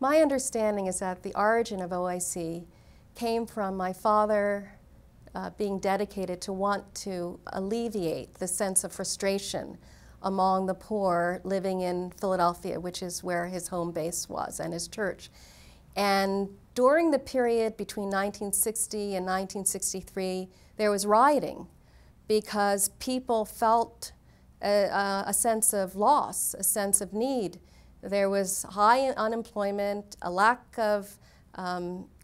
My understanding is that the origin of OIC came from my father being dedicated to want to alleviate the sense of frustration among the poor living in Philadelphia, which is where his home base was, and his church. And during the period between 1960 and 1963, there was rioting because people felt a sense of loss, a sense of need. There was high unemployment, a lack of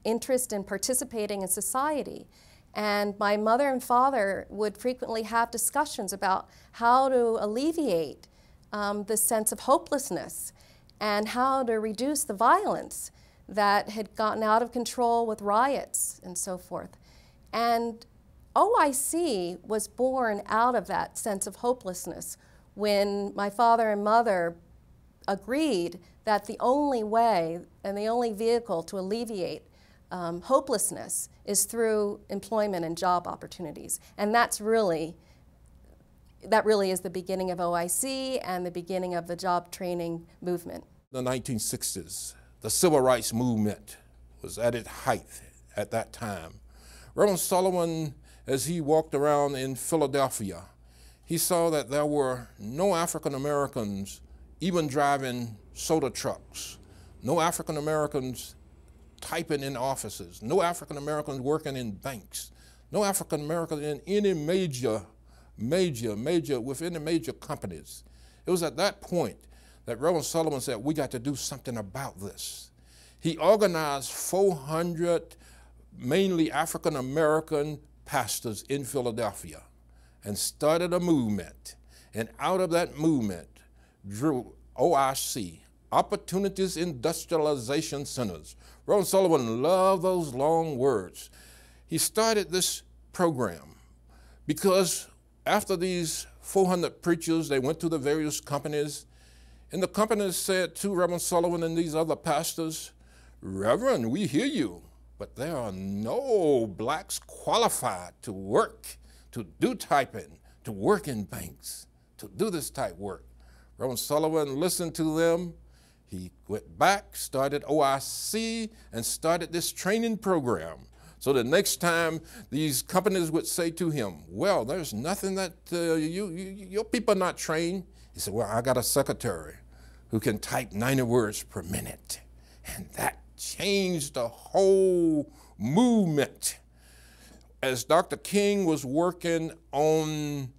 interest in participating in society. And my mother and father would frequently have discussions about how to alleviate the sense of hopelessness and how to reduce the violence that had gotten out of control with riots and so forth. And OIC was born out of that sense of hopelessness when my father and mother agreed that the only way and the only vehicle to alleviate hopelessness is through employment and job opportunities. And that really is the beginning of OIC and the beginning of the job training movement. In the 1960s, the civil rights movement was at its height at that time. Reverend Sullivan, as he walked around in Philadelphia, he saw that there were no African Americans even driving soda trucks, no African Americans typing in offices, no African Americans working in banks, no African Americans in any within the major companies. It was at that point that Reverend Sullivan said, we got to do something about this. He organized 400 mainly African American pastors in Philadelphia and started a movement. And out of that movement drew OIC, Opportunities Industrialization Centers. Reverend Sullivan loved those long words. He started this program because after these 400 preachers, they went to the various companies, and the companies said to Reverend Sullivan and these other pastors, Reverend, we hear you, but there are no blacks qualified to work, to do typing, to work in banks, to do this type work. Reverend Sullivan listened to them. He went back, started OIC, and started this training program. So the next time these companies would say to him, well, there's nothing that your people are not trained. He said, well, I got a secretary who can type 90 words per minute. And that changed the whole movement. As Dr. King was working on,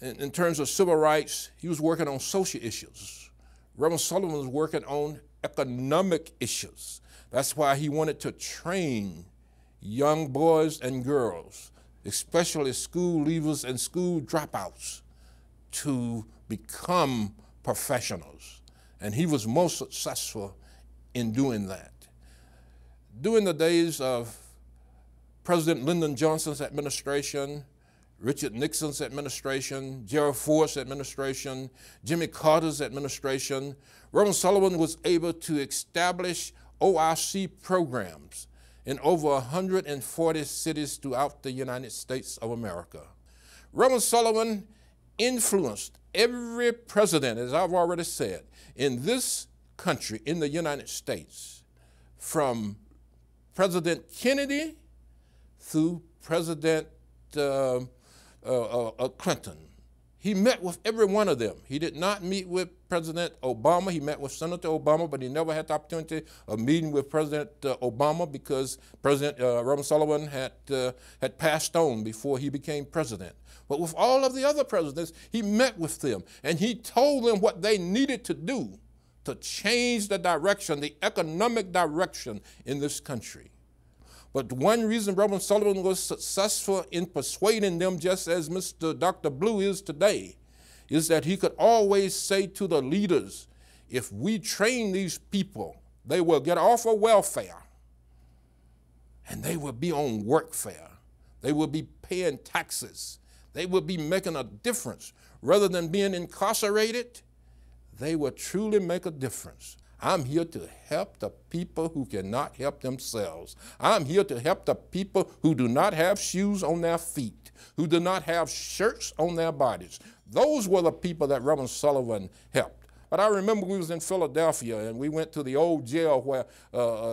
in terms of civil rights, he was working on social issues. Reverend Sullivan was working on economic issues. That's why he wanted to train young boys and girls, especially school leavers and school dropouts, to become professionals. And he was most successful in doing that. During the days of President Lyndon Johnson's administration, Richard Nixon's administration, Gerald Ford's administration, Jimmy Carter's administration, Reverend Sullivan was able to establish OIC programs in over 140 cities throughout the United States of America. Reverend Sullivan influenced every president, as I've already said, in this country, in the United States, from President Kennedy through President Clinton. He met with every one of them. He did not meet with President Obama. He met with Senator Obama, but he never had the opportunity of meeting with President Obama because President Reverend Sullivan had passed on before he became president. But with all of the other presidents, he met with them, and he told them what they needed to do to change the direction, the economic direction in this country. But one reason Reverend Sullivan was successful in persuading them, just as Mr. Dr. Blue is today, is that he could always say to the leaders, if we train these people, they will get off of welfare and they will be on workfare. They will be paying taxes. They will be making a difference. Rather than being incarcerated, they will truly make a difference. I'm here to help the people who cannot help themselves. I'm here to help the people who do not have shoes on their feet, who do not have shirts on their bodies. Those were the people that Reverend Sullivan helped. But I remember we was in Philadelphia, and we went to the old jail where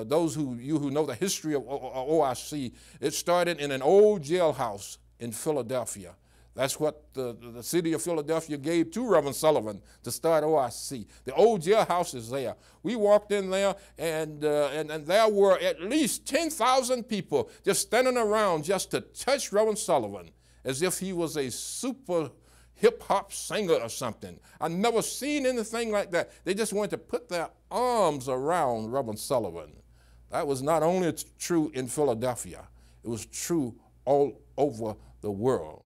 those who know the history of OIC, it started in an old jailhouse in Philadelphia. That's what the city of Philadelphia gave to Reverend Sullivan to start OIC. The old jailhouse is there. We walked in there, and there were at least 10,000 people just standing around just to touch Reverend Sullivan as if he was a super hip-hop singer or something. I've never seen anything like that. They just wanted to put their arms around Reverend Sullivan. That was not only true in Philadelphia, it was true all over the world.